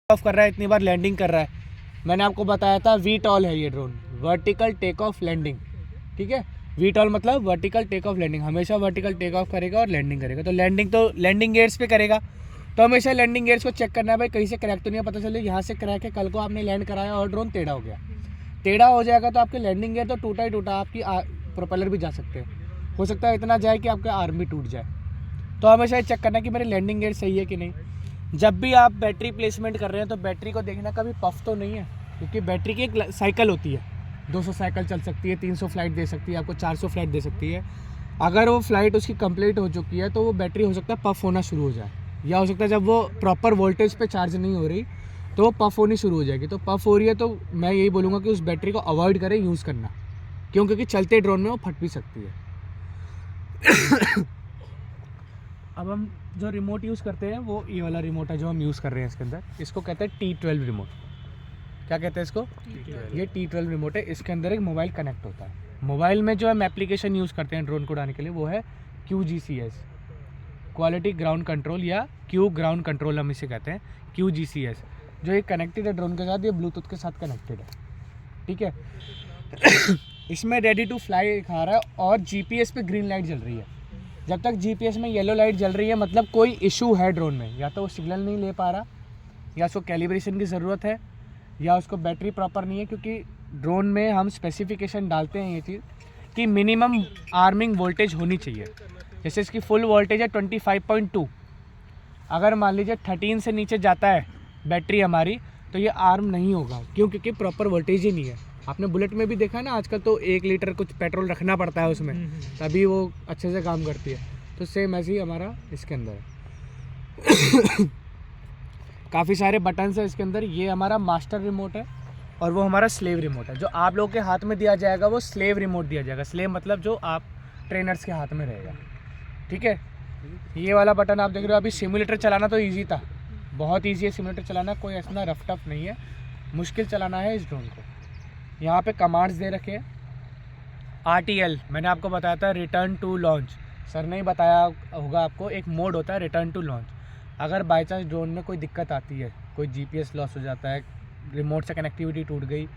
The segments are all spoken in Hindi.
ऑफ कर रहा है, इतनी बार लैंडिंग कर रहा है। मैंने आपको बताया था VTOL है ये drone, vertical take off landing. ठीक है, VTOL मतलब वर्टिकल टेक ऑफ लैंडिंग, हमेशा वर्टिकल टेक ऑफ करेगा और लैंडिंग करेगा। तो लैंडिंग गेयर्स पे करेगा, तो हमेशा लैंडिंग गेयर्स को चेक करना है भाई, कहीं से क्रैक तो नहीं है। पता चले यहाँ से क्रैक है, कल को आपने लैंड कराया और ड्रोन टेढ़ा हो गया, टेढ़ा हो जाएगा तो आपके लैंडिंग गियर तो टूटा ही टूटा, आपकी प्रोपेलर भी जा सकते हैं, हो सकता है इतना जाए कि आपका आर्म भी टूट जाए। तो हमेशा ये चेक करना कि मेरे लैंडिंग गियर सही है कि नहीं। जब भी आप बैटरी प्लेसमेंट कर रहे हैं तो बैटरी को देखना कभी पफ तो नहीं है, क्योंकि बैटरी की एक साइकिल होती है, 200 साइकिल चल सकती है, 300 फ्लाइट दे सकती है, आपको 400 फ्लाइट दे सकती है। अगर वो फ्लाइट उसकी कंप्लीट हो चुकी है तो वो बैटरी हो सकता है पफ होना शुरू हो जाए, या हो सकता है जब वो प्रॉपर वोल्टेज पे चार्ज नहीं हो रही तो वो पफ होनी शुरू हो जाएगी। तो पफ हो रही है तो मैं यही बोलूँगा कि उस बैटरी को अवॉइड करें यूज़ करना, क्योंकि चलते ड्रोन में वो फट भी सकती है। अब हम जो रिमोट यूज़ करते हैं वो ये वाला रिमोट है जो हम यूज़ कर रहे हैं इसके अंदर, इसको कहते हैं T12 रिमोट। क्या कहते हैं इसको? ये T12 रिमोट है, इसके अंदर एक मोबाइल कनेक्ट होता है। मोबाइल में जो हम एप्लीकेशन यूज़ करते हैं ड्रोन को उड़ाने के लिए वो है QGCS, क्वालिटी ग्राउंड कंट्रोल, या Q ग्राउंड कंट्रोल हम इसे कहते हैं, QGCS। जो ये कनेक्टेड है ड्रोन के साथ, ये ब्लूटूथ के साथ कनेक्टेड है। ठीक है। इसमें रेडी टू फ्लाई दिखा रहा है और GPS पे ग्रीन लाइट जल रही है। जब तक GPS में येलो लाइट जल रही है मतलब कोई इशू है ड्रोन में, या तो वो सिग्नल नहीं ले पा रहा, या उसको कैलिब्रेशन की ज़रूरत है, या उसको बैटरी प्रॉपर नहीं है। क्योंकि ड्रोन में हम स्पेसिफिकेशन डालते हैं ये चीज़ कि मिनिमम आर्मिंग वोल्टेज होनी चाहिए। जैसे इसकी फुल वोल्टेज है 25.2, अगर मान लीजिए 13 से नीचे जाता है बैटरी हमारी तो ये आर्म नहीं होगा। क्यों? क्योंकि प्रॉपर वोल्टेज ही नहीं है। आपने बुलेट में भी देखा है ना, आजकल तो 1 लीटर कुछ पेट्रोल रखना पड़ता है उसमें, तभी वो अच्छे से काम करती है। तो सेम ऐसे ही हमारा इसके अंदर है। काफ़ी सारे बटन्स है इसके अंदर। ये हमारा मास्टर रिमोट है और वो हमारा स्लेव रिमोट है। जो आप लोगों के हाथ में दिया जाएगा वो स्लेव रिमोट दिया जाएगा। स्लेव मतलब जो आप ट्रेनर्स के हाथ में रहेगा। ठीक है। ये वाला बटन आप देख रहे हो, अभी सिमुलेटर चलाना तो ईजी था, बहुत ईजी है सिमुलेटर चलाना, कोई ऐसा रफ टफ नहीं है, मुश्किल चलाना है इस ड्रोन को। यहाँ पे कमांड्स दे रखे हैं। RTL मैंने आपको बताया था, रिटर्न टू लॉन्च, सर ने ही बताया होगा आपको, एक मोड होता है रिटर्न टू लॉन्च। अगर बाई चांस ड्रोन में कोई दिक्कत आती है, कोई GPS लॉस हो जाता है, रिमोट से कनेक्टिविटी टूट गई,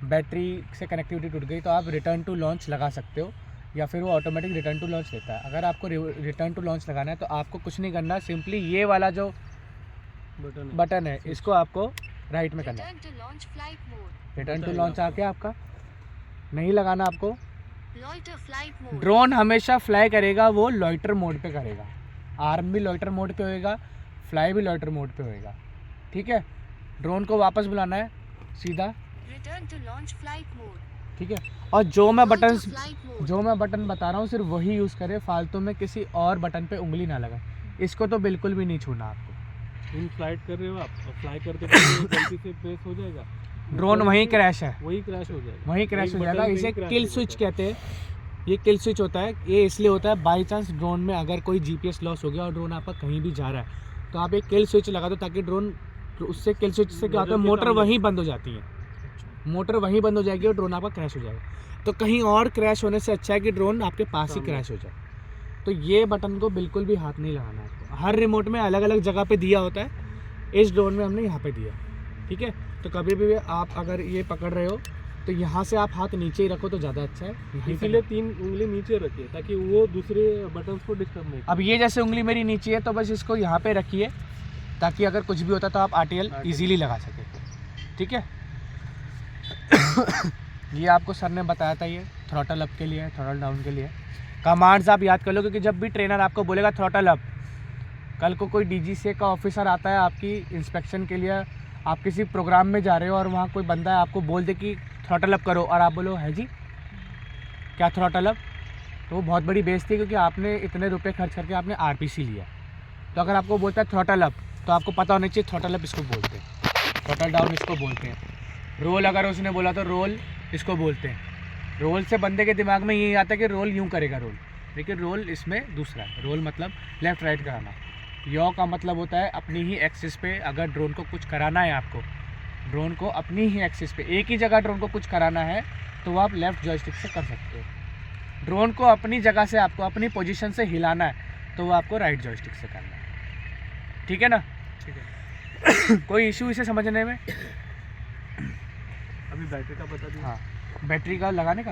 बैटरी से कनेक्टिविटी टूट गई, तो आप रिटर्न टू लॉन्च लगा सकते हो, या फिर वो ऑटोमेटिक रिटर्न टू लॉन्च लेता है। अगर आपको रिटर्न टू लॉन्च लगाना है तो आपको कुछ नहीं करना, सिंपली ये वाला जो बटन है इसको आपको राइट में करना है, रिटर्न टू लॉन्च आके आपका नहीं लगाना आपको। ड्रोन हमेशा फ्लाई करेगा वो लॉइटर मोड पे करेगा, आर्म भी लॉइटर मोड पे होएगा, फ्लाई भी लॉइटर मोड पे होएगा। ठीक है। ड्रोन को वापस बुलाना है सीधा return to launch flight mode. ठीक है। और जो मैं बटन बता रहा हूँ सिर्फ वही यूज़ करें, फालतू में किसी और बटन पे उंगली ना लगाए, इसको तो बिल्कुल भी नहीं छूना आपको। इन फ्लाइट कर रहे हो आप, और फ्लाई करते गलती से प्रेस हो जाएगा, ड्रोन वहीं क्रैश है, वही क्रैश हो जाएगा, वहीं क्रैश हो जाएगा। इसे किल स्विच कहते हैं। ये किल स्विच होता है, ये इसलिए होता है बाई चांस ड्रोन में अगर कोई GPS लॉस हो गया और ड्रोन आपका कहीं भी जा रहा है तो आप एक किल स्विच लगा दो, ताकि ड्रोन उससे किल स्विच से क्या होता है, मोटर वहीं बंद हो जाती है, मोटर वहीं बंद हो जाएगी और ड्रोन आपका क्रैश हो जाएगा। तो कहीं और क्रैश होने से अच्छा है कि ड्रोन आपके पास ही क्रैश हो जाए। तो ये बटन को बिल्कुल भी हाथ नहीं लगाना है। हर रिमोट में अलग अलग जगह पे दिया होता है, इस ड्रोन में हमने यहाँ पे दिया। ठीक है। तो कभी भी आप अगर ये पकड़ रहे हो तो यहाँ से आप हाथ नीचे ही रखो तो ज़्यादा अच्छा है। इसीलिए 3 उंगली नीचे रखिए ताकि वो दूसरे बटन को डिस्टर्ब नहीं। अब ये जैसे उंगली मेरी नीचे है तो बस इसको यहाँ पे रखिए, ताकि अगर कुछ भी होता तो आप RTL ईजीली लगा सके। ठीक है। ये आपको सर ने बताया था, ये थ्रॉटल अप के लिए, थ्रॉटल डाउन के लिए। कमांड्स आप याद कर लो, क्योंकि जब भी ट्रेनर आपको बोलेगा थ्रॉटल अप, कल को कोई DGCA का ऑफिसर आता है आपकी इंस्पेक्शन के लिए, आप किसी प्रोग्राम में जा रहे हो और वहाँ कोई बंदा है आपको बोल दे कि थ्रॉटल अप करो, और आप बोलो है जी क्या थ्रॉटल अप, तो वो बहुत बड़ी बेइज्जती है, क्योंकि आपने इतने रुपए खर्च करके आपने RPC लिया। तो अगर आपको बोलता है थ्रॉटल अप तो आपको पता होना चाहिए थ्रॉटल अप इसको बोलते हैं, थ्रॉटल डाउन इसको बोलते हैं, रोल अगर उसने बोला तो रोल इसको बोलते हैं। रोल से बंदे के दिमाग में यही आता है कि रोल यूँ करेगा रोल, लेकिन रोल इसमें दूसरा है। रोल मतलब लेफ़्ट राइट कराना। यॉ का मतलब होता है अपनी ही एक्सिस पे अगर ड्रोन को कुछ कराना है, आपको ड्रोन को अपनी ही एक्सिस पे एक ही जगह ड्रोन को कुछ कराना है तो वो आप लेफ़्ट जॉयस्टिक से कर सकते हो। ड्रोन को अपनी जगह से आपको अपनी पोजीशन से हिलाना है तो वो आपको राइट जॉयस्टिक से करना है। ठीक है ना? ठीक है। कोई इशू इसे समझने में? अभी बैटरी का बता दीजिए। हाँ, बैटरी का लगाने का